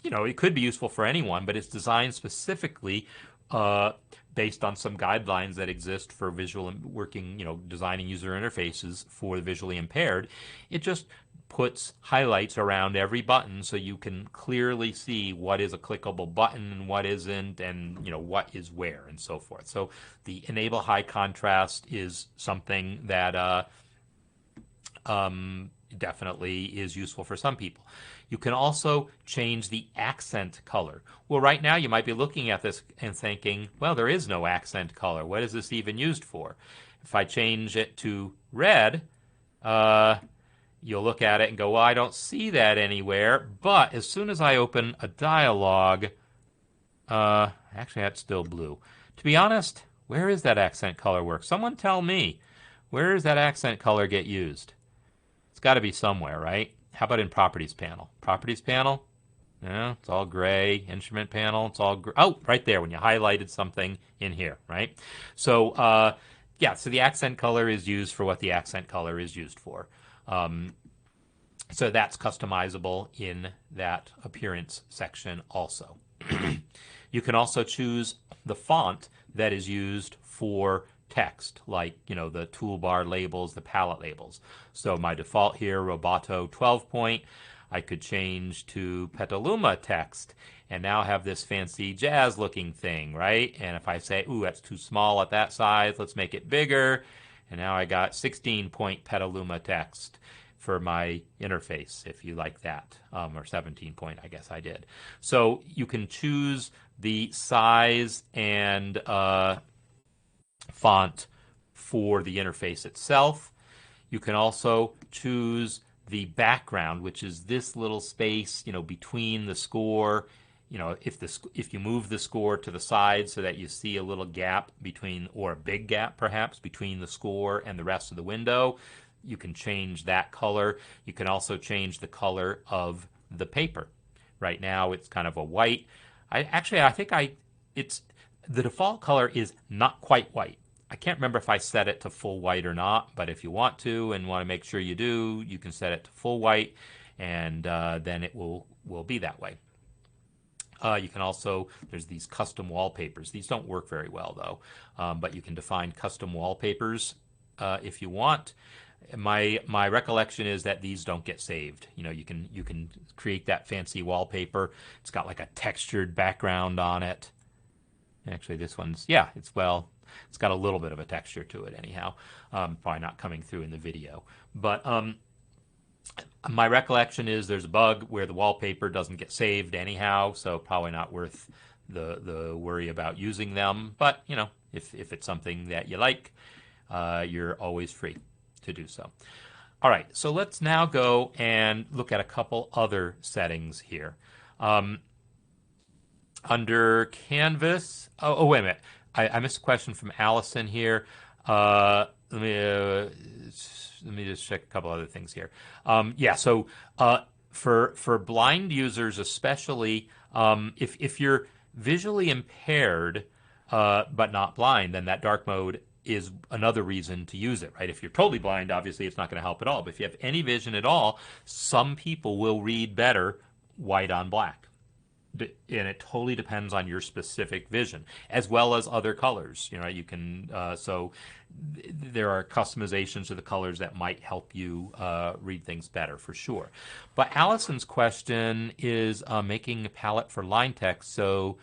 it could be useful for anyone, but it's designed specifically uh, based on some guidelines that exist for visual working, designing user interfaces for the visually impaired. It just puts highlights around every button so you can clearly see what is a clickable button and what isn't, and what is where and so forth. So the enable high contrast is something that definitely is useful for some people. You can also change the accent color. Well, right now you might be looking at this and thinking, well, there is no accent color. What is this even used for? If I change it to red, you'll look at it and go, well, I don't see that anywhere. But as soon as I open a dialog, actually that's still blue. To be honest, where is that accent color work? Someone tell me, where does that accent color get used? It's got to be somewhere, right? How about in Properties panel? Properties panel? Yeah, it's all gray. Instrument panel, it's all gray. Oh, right there when you highlighted something in here, right? So, yeah, so the accent color is used for what the accent color is used for. So that's customizable in that appearance section also. You can also choose the font that is used for text, like the toolbar labels, the palette labels. So my default here, Roboto 12 point. I could change to Petaluma text and now have this fancy jazz looking thing, right? And if I say, ooh, that's too small at that size, let's make it bigger. And now I got 16 point Petaluma text for my interface, if you like that, or 17 point, I guess I did. So you can choose the size and font for the interface itself. You can also choose the background, which is this little space, between the score. If you move the score to the side so that you see a little gap between, or a big gap perhaps, between the score and the rest of the window, you can change that color. You can also change the color of the paper. Right now it's kind of a white. It's the default color is not quite white. I can't remember if I set it to full white or not, but if you want to and want to make sure you do, you can set it to full white, and then it will be that way. You can also, there's these custom wallpapers. These don't work very well though, but you can define custom wallpapers if you want. My recollection is that these don't get saved. You can create that fancy wallpaper. It's got like a textured background on it. Actually, this one's, yeah, it's got a little bit of a texture to it anyhow. Probably not coming through in the video. But my recollection is there's a bug where the wallpaper doesn't get saved anyhow, so probably not worth the worry about using them. But, if it's something that you like, you're always free to do so. All right, so let's now go and look at a couple other settings here. Under Canvas, wait a minute. I missed a question from Allison here. Let me just check a couple other things here. So for blind users especially, if you're visually impaired but not blind, then that dark mode is another reason to use it, right? If you're totally blind, obviously it's not going to help at all. But if you have any vision at all, some people will read better white on black. And it totally depends on your specific vision, as well as other colors. You can so there are customizations to the colors that might help you read things better for sure. But Allison's question is making a palette for line text. So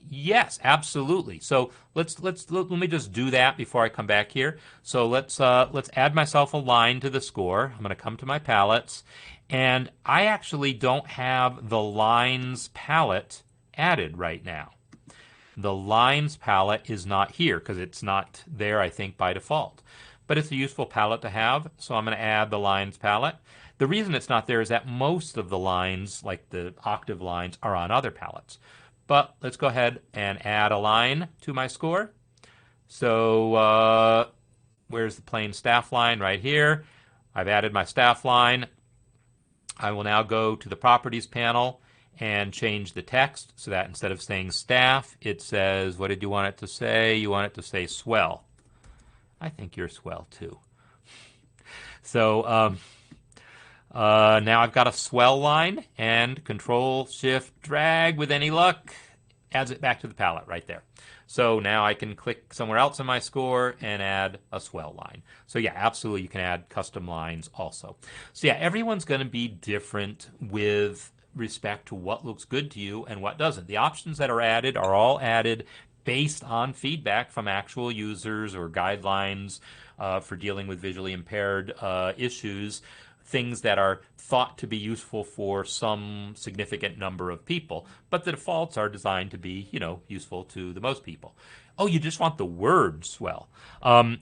yes, absolutely. So let me just do that before I come back here. So let's add myself a line to the score. I'm going to come to my palettes. And I actually don't have the lines palette added right now. The lines palette is not here because it's not there, I think, by default. But it's a useful palette to have, so I'm going to add the lines palette. The reason it's not there is that most of the lines, like the octave lines, are on other palettes. But let's go ahead and add a line to my score. So where's the plain staff line? Right here. I've added my staff line. I will now go to the Properties panel and change the text so that instead of saying staff, it says, what did you want it to say? You want it to say swell. I think you're swell too. So now I've got a swell line, and Control-Shift-Drag with any luck adds it back to the palette right there. So now I can click somewhere else in my score and add a swell line. So yeah, absolutely, you can add custom lines also. So yeah, everyone's going to be different with respect to what looks good to you and what doesn't. The options that are added are all added based on feedback from actual users or guidelines for dealing with visually impaired issues, things that are thought to be useful for some significant number of people, but the defaults are designed to be, useful to the most people. Oh, you just want the word swell.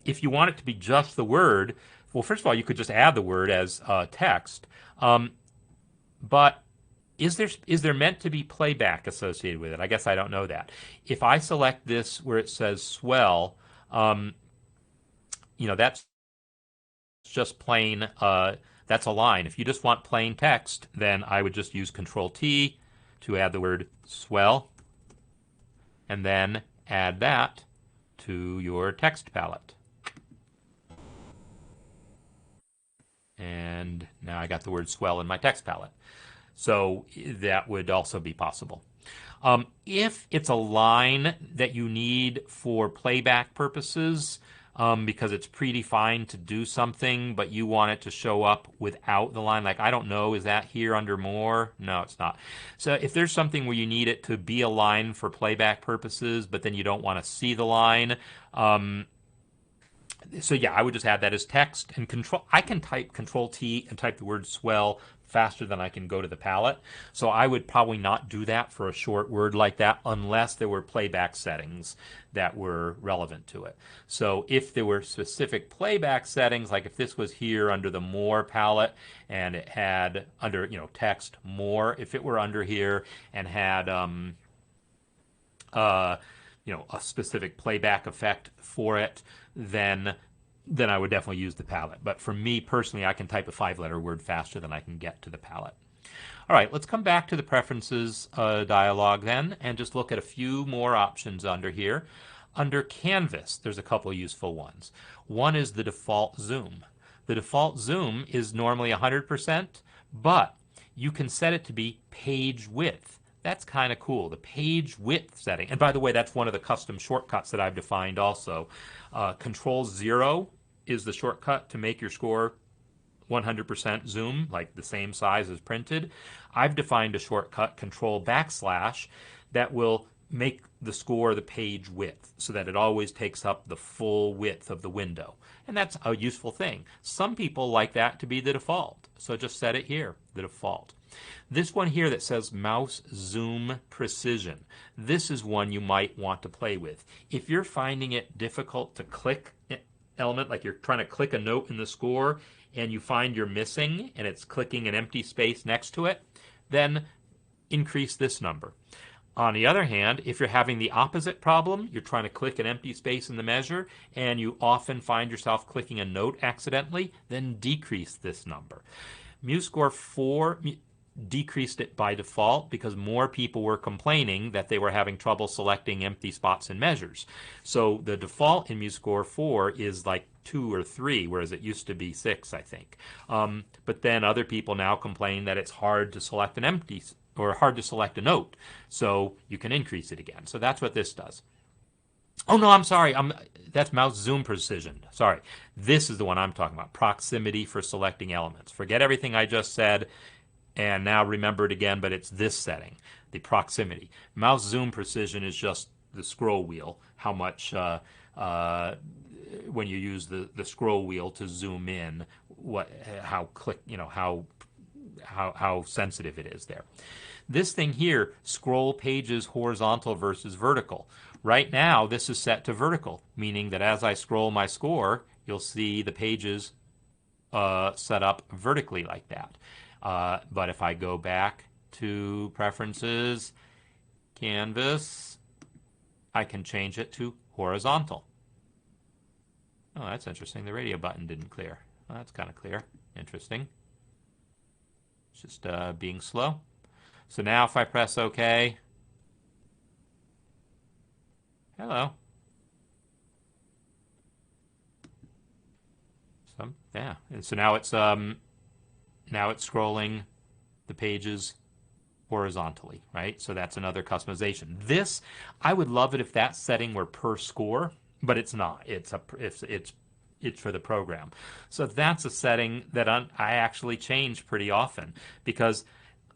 If you want it to be just the word, well, first of all, you could just add the word as text, but is there meant to be playback associated with it? I guess I don't know that. If I select this where it says swell, that's just plain, that's a line. If you just want plain text, then I would just use Control-T to add the word swell, and then add that to your text palette. And now I got the word swell in my text palette. So that would also be possible. If it's a line that you need for playback purposes, because it's predefined to do something, but you want it to show up without the line, like, I don't know, is that here under more? No, it's not. So if there's something where you need it to be a line for playback purposes, but then you don't want to see the line, so yeah, I would just add that as text and I can type Control-T and type the word swell faster than I can go to the palette. So I would probably not do that for a short word like that unless there were playback settings that were relevant to it. So if there were specific playback settings, like if this was here under the more palette and it had under, text more, if it were under here and had, a specific playback effect for it, then I would definitely use the palette. But for me personally, I can type a 5-letter word faster than I can get to the palette. All right, let's come back to the preferences dialog then and just look at a few more options under here. Under Canvas, there's a couple useful ones. One is the default zoom. The default zoom is normally 100%, but you can set it to be page width. That's kind of cool, the page width setting. And by the way, that's one of the custom shortcuts that I've defined also. Control-0 is the shortcut to make your score 100% zoom, like the same size as printed. I've defined a shortcut, Control / that will make the score the page width so that it always takes up the full width of the window. And that's a useful thing. Some people like that to be the default, so just set it here, the default. This one here that says mouse zoom precision, this is one you might want to play with. If you're finding it difficult to click an element, like you're trying to click a note in the score and you find you're missing and it's clicking an empty space next to it, then increase this number. On the other hand, if you're having the opposite problem, you're trying to click an empty space in the measure and you often find yourself clicking a note accidentally, then decrease this number. MuseScore 4 decreased it by default because more people were complaining that they were having trouble selecting empty spots in measures. So the default in MuseScore 4 is like 2 or 3, whereas it used to be 6, I think. But then other people now complain that it's hard to select an empty or hard to select a note. So you can increase it again. So that's what this does. Oh no, I'm sorry. That's mouse zoom precision. Sorry. This is the one I'm talking about. Proximity for selecting elements. Forget everything I just said and now remember it again, but it's this setting, the proximity. Mouse zoom precision is just the scroll wheel, how much when you use the scroll wheel to zoom in, how sensitive it is there. This thing here, scroll pages horizontal versus vertical. Right now, this is set to vertical, meaning that as I scroll my score, you'll see the pages set up vertically like that. But if I go back to Preferences, Canvas, I can change it to horizontal. Oh, that's interesting. The radio button didn't clear. Well, that's kind of clear. Interesting. It's just being slow. So now if I press OK, hello. So yeah, and so now it's scrolling the pages horizontally, right? So that's another customization. This, I would love it if that setting were per score, but it's not. It's for the program. So that's a setting that I actually change pretty often because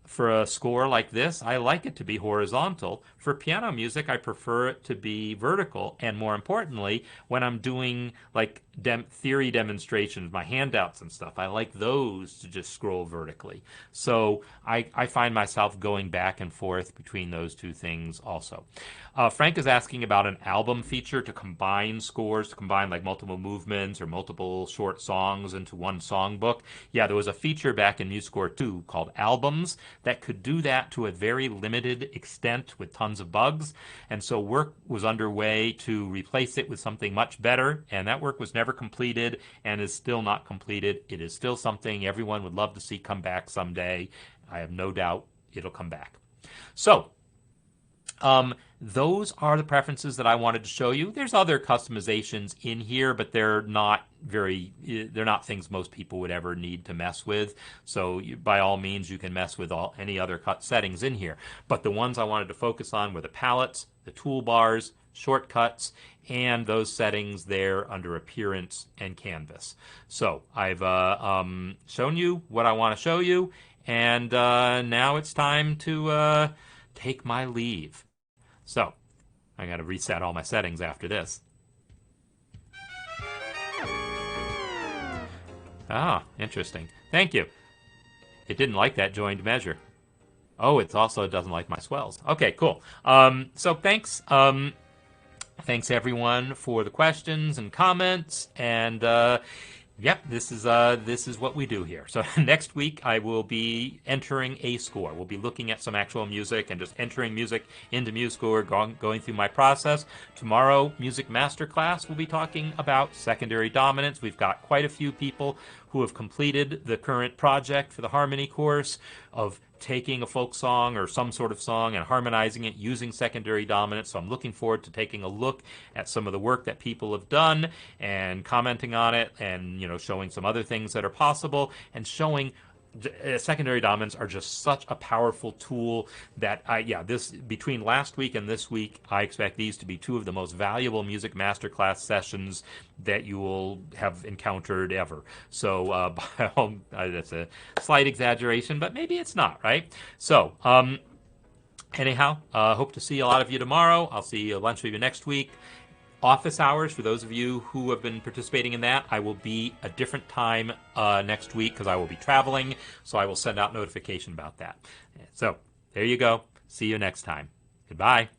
for a score like this, I like it to be horizontal. For piano music, I prefer it to be vertical. And more importantly, when I'm doing like theory demonstrations, my handouts and stuff, I like those to just scroll vertically. So I find myself going back and forth between those two things also. Frank is asking about an album feature to combine scores, to combine like multiple movements or multiple short songs into one songbook. Yeah, there was a feature back in MuseScore 2 called albums that could do that to a very limited extent with tons of bugs. And so work was underway to replace it with something much better. And that work was never completed and is still not completed. It is still something everyone would love to see come back someday. I have no doubt it'll come back. So, those are the preferences that I wanted to show you. There's other customizations in here, but they're not things most people would ever need to mess with. So by all means, you can mess with any other settings in here. But the ones I wanted to focus on were the palettes, the toolbars, shortcuts, and those settings there under appearance and canvas. So I've shown you what I want to show you, and now it's time to take my leave. So I got to reset all my settings after this. Ah, interesting. Thank you. It didn't like that joined measure. Oh, it also doesn't like my swells. Okay, cool. So thanks. Thanks everyone for the questions and comments, and yep, this is what we do here. So next week I will be entering a score. We'll be looking at some actual music and just entering music into MuseScore, going through my process. Tomorrow, Music Masterclass, we'll be talking about secondary dominance. We've got quite a few people who have completed the current project for the harmony course of taking a folk song or some sort of song and harmonizing it using secondary dominance. So I'm looking forward to taking a look at some of the work that people have done and commenting on it, and showing some other things that are possible, and showing secondary dominants are just such a powerful tool that this between last week and this week, I expect these to be two of the most valuable music masterclass sessions that you will have encountered ever. So that's a slight exaggeration, but maybe it's not, right? So anyhow, hope to see a lot of you tomorrow. I'll see a bunch of you next week. Office hours, for those of you who have been participating in that, I will be a different time next week because I will be traveling, so I will send out notification about that. So there you go. See you next time. Goodbye.